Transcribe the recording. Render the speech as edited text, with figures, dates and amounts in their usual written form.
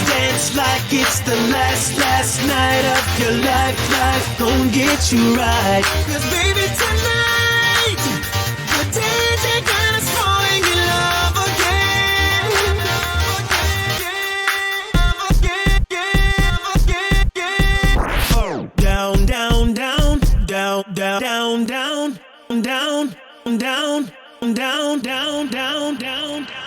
Dance like it's the last night of your life. Life gon' get you right. 'Cause baby tonight, the DJ got us falling in love again. Down, down, down, down, down, down, down, down, down, down, down, down, down, down.